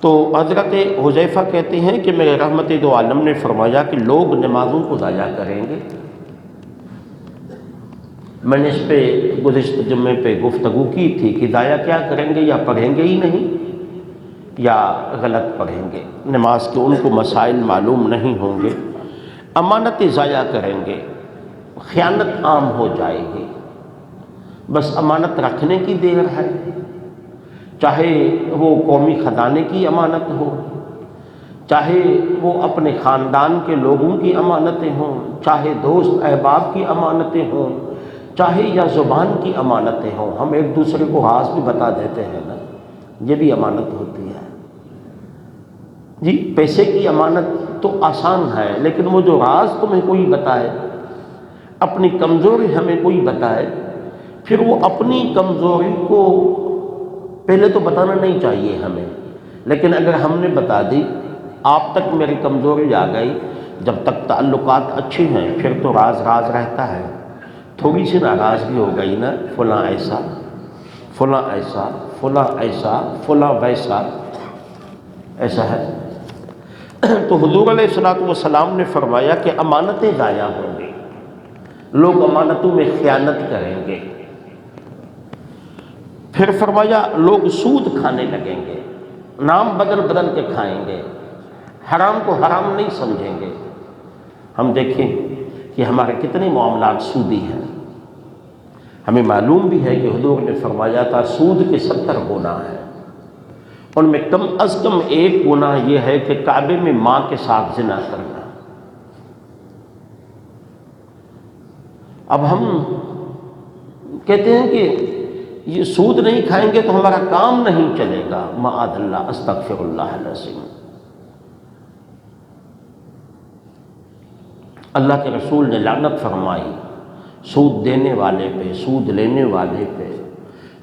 تو حضرت حذیفہ کہتے ہیں کہ میرے رحمت دو عالم نے فرمایا کہ لوگ نمازوں کو ضائع کریں گے. میں نے اس پہ گزشتہ جمعے پہ گفتگو کی تھی کہ ضائع کیا کریں گے، یا پڑھیں گے ہی نہیں یا غلط پڑھیں گے. نماز کے ان کو مسائل معلوم نہیں ہوں گے، امانتیں ضائع کریں گے، خیانت عام ہو جائے گی. بس امانت رکھنے کی دیر ہے، چاہے وہ قومی خزانے کی امانت ہو، چاہے وہ اپنے خاندان کے لوگوں کی امانتیں ہوں، چاہے دوست احباب کی امانتیں ہوں، چاہے یا زبان کی امانتیں ہوں. ہم ایک دوسرے کو راز بھی بتا دیتے ہیں نا، یہ بھی امانت ہوتی ہے. جی پیسے کی امانت تو آسان ہے، لیکن وہ جو راز تمہیں کوئی بتائے، اپنی کمزوری ہمیں کوئی بتائے، پھر وہ اپنی کمزوری کو پہلے تو بتانا نہیں چاہیے ہمیں، لیکن اگر ہم نے بتا دی آپ تک میری کمزوری آ گئی، جب تک تعلقات اچھے ہیں پھر تو راز راز رہتا ہے. تھوڑی سی ناراضگی ہو گئی نا، فلاں ایسا فلاں ایسا فلاں ایسا فلاں ویسا، ایسا ہے. تو حضور علیہ الصلوۃ والسلام نے فرمایا کہ امانتیں ضائع ہوں گی، لوگ امانتوں میں خیانت کریں گے. پھر فرمایا لوگ سود کھانے لگیں گے، نام بدل بدل کے کھائیں گے، حرام کو حرام نہیں سمجھیں گے. ہم دیکھیں کہ ہمارے کتنے معاملات سودی ہیں. ہمیں معلوم بھی ہے کہ حضور نے فرمایا تھا سود کے 70 گناہ ہیں، ان میں کم از کم ایک گناہ یہ ہے کہ کعبے میں ماں کے ساتھ زنا کرنا. اب ہم کہتے ہیں کہ یہ سود نہیں کھائیں گے تو ہمارا کام نہیں چلے گا. معاذ اللہ، استغفر اللہ العظیم. اللہ کے رسول نے لعنت فرمائی سود دینے والے پہ، سود لینے والے پہ،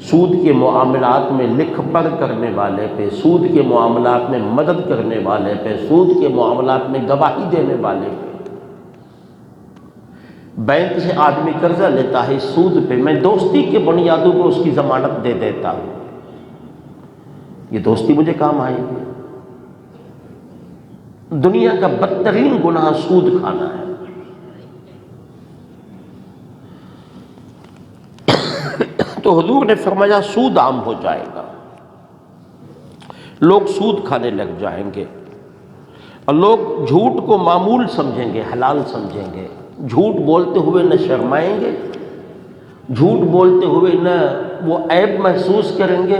سود کے معاملات میں لکھ پڑھ کرنے والے پہ، سود کے معاملات میں مدد کرنے والے پہ، سود کے معاملات میں گواہی دینے والے پہ. بینک سے آدمی قرضہ لیتا ہے سود پہ، میں دوستی کے بنیادوں پر اس کی ضمانت دے دیتا ہوں، یہ دوستی مجھے کام آئے گی. دنیا کا بدترین گناہ سود کھانا ہے. تو حضور نے فرمایا سود عام ہو جائے گا، لوگ سود کھانے لگ جائیں گے، اور لوگ جھوٹ کو معمول سمجھیں گے، حلال سمجھیں گے. جھوٹ بولتے ہوئے نہ شرمائیں گے، جھوٹ بولتے ہوئے نہ وہ عیب محسوس کریں گے،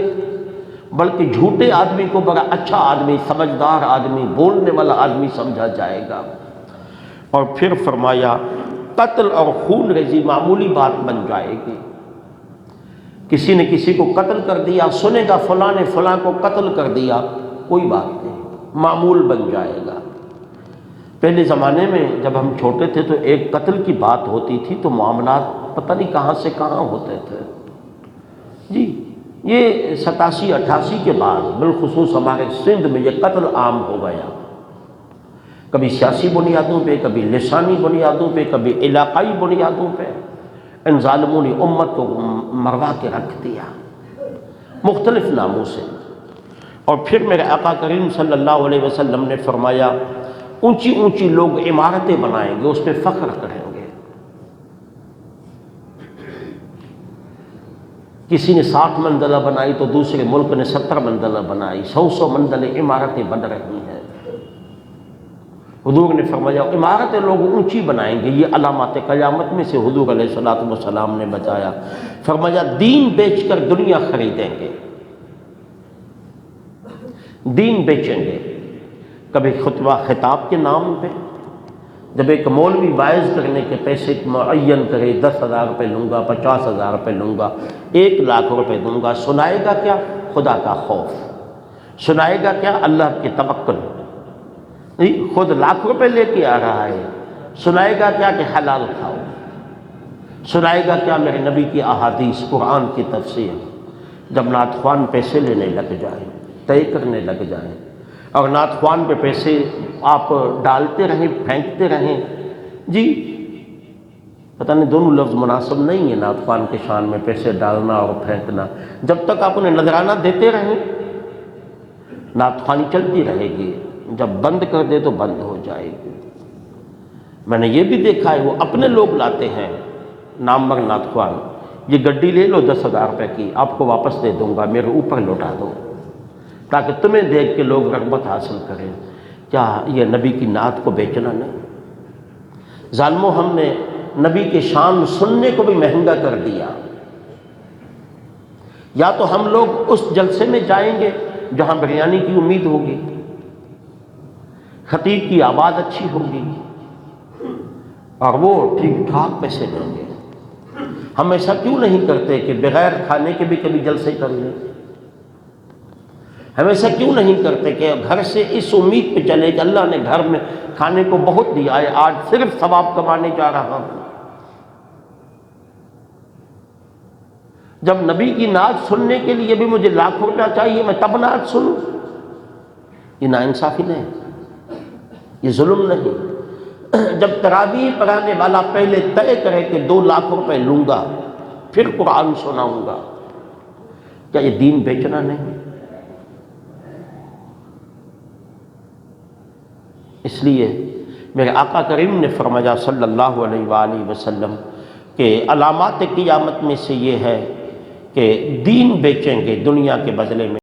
بلکہ جھوٹے آدمی کو بڑا اچھا آدمی، سمجھدار آدمی، بولنے والا آدمی سمجھا جائے گا. اور پھر فرمایا قتل اور خون ریزی معمولی بات بن جائے گی. کسی نے کسی کو قتل کر دیا، سنے گا فلاں نے فلاں کو قتل کر دیا، کوئی بات نہیں، معمول بن جائے گا. پہلے زمانے میں جب ہم چھوٹے تھے تو ایک قتل کی بات ہوتی تھی تو معاملات پتہ نہیں کہاں سے کہاں ہوتے تھے. جی یہ 87-88 کے بعد بالخصوص ہمارے سندھ میں یہ قتل عام ہو گیا، کبھی سیاسی بنیادوں پہ، کبھی لسانی بنیادوں پہ، کبھی علاقائی بنیادوں پہ. ان ظالموں نے امت کو مروا کے رکھ دیا مختلف ناموں سے. اور پھر میرے آقا کریم صلی اللہ علیہ وسلم نے فرمایا اونچی اونچی لوگ عمارتیں بنائیں گے، اس پہ فخر کریں گے. کسی نے 60 منزلہ بنائی تو دوسرے ملک نے 70 منزلہ بنائی، 100 منزلیں عمارتیں بن رہی ہیں. حضور نے فرمایا عمارتیں لوگ اونچی بنائیں گے، یہ علامات قیامت میں سے حضور علیہ الصلوۃ والسلام نے بتایا. فرمایا دین بیچ کر دنیا خریدیں گے، دین بیچیں گے. کبھی خطبہ خطاب کے نام پہ، جب ایک مولوی واعظ کرنے کے پیسے معین کرے 10,000 روپے لوں گا، 50,000 روپے لوں گا، 1,00,000 روپے دوں گا، سنائے گا کیا؟ خدا کا خوف. سنائے گا کیا؟ اللہ کی توکل. خود 1,00,000 روپے لے کے آ رہا ہے، سنائے گا کیا کہ حلال کھاؤ؟ سنائے گا کیا میرے نبی کی احادیث، قرآن کی تفسیر؟ جب نعت خوان پیسے لینے لگ جائیں، طے کرنے لگ جائیں، اور نعت خوان پہ پیسے آپ ڈالتے رہیں، پھینکتے رہیں، جی پتہ نہیں دونوں لفظ مناسب نہیں ہے نعت خوان کے شان میں پیسے ڈالنا اور پھینکنا. جب تک آپ انہیں نذرانہ دیتے رہیں، نعت خوانی چلتی رہے گی، جب بند کر دے تو بند ہو جائے گی۔ میں نے یہ بھی دیکھا ہے وہ اپنے لوگ لاتے ہیں نامور نعت خوان، یہ گڈی لے لو 10,000 روپے کی، آپ کو واپس دے دوں گا، میرے اوپر لوٹا دو، تاکہ تمہیں دیکھ کے لوگ رغبت حاصل کریں۔ کیا یہ نبی کی نعت کو بیچنا نہیں؟ ظالموں، ہم نے نبی کے شان سننے کو بھی مہنگا کر دیا۔ یا تو ہم لوگ اس جلسے میں جائیں گے جہاں بریانی کی امید ہوگی، خطیب کی آواز اچھی ہوگی اور وہ ٹھیک ٹھاک پیسے دیں گے۔ ہم ایسا کیوں نہیں کرتے کہ بغیر کھانے کے بھی کبھی جلسے کر لیں؟ ہم ایسا کیوں نہیں کرتے کہ گھر سے اس امید پہ چلے کہ اللہ نے گھر میں کھانے کو بہت دیا ہے، آج صرف ثواب کمانے جا رہا ہوں۔ جب نبی کی نعت سننے کے لیے بھی مجھے لاکھ روپیہ چاہیے، میں تب نعت سنوں؟ یہ ناانصافی نہیں، یہ ظلم نہیں۔ جب تراویح پڑھانے والا پہلے طے کرے کہ 2 لاکھ روپے لوں گا پھر قرآن سناؤں گا، کیا یہ دین بیچنا نہیں؟ اس لیے میرے آقا کریم نے فرمایا صلی اللہ علیہ وآلہ وسلم کہ علامات قیامت میں سے یہ ہے کہ دین بیچیں گے دنیا کے بدلے میں۔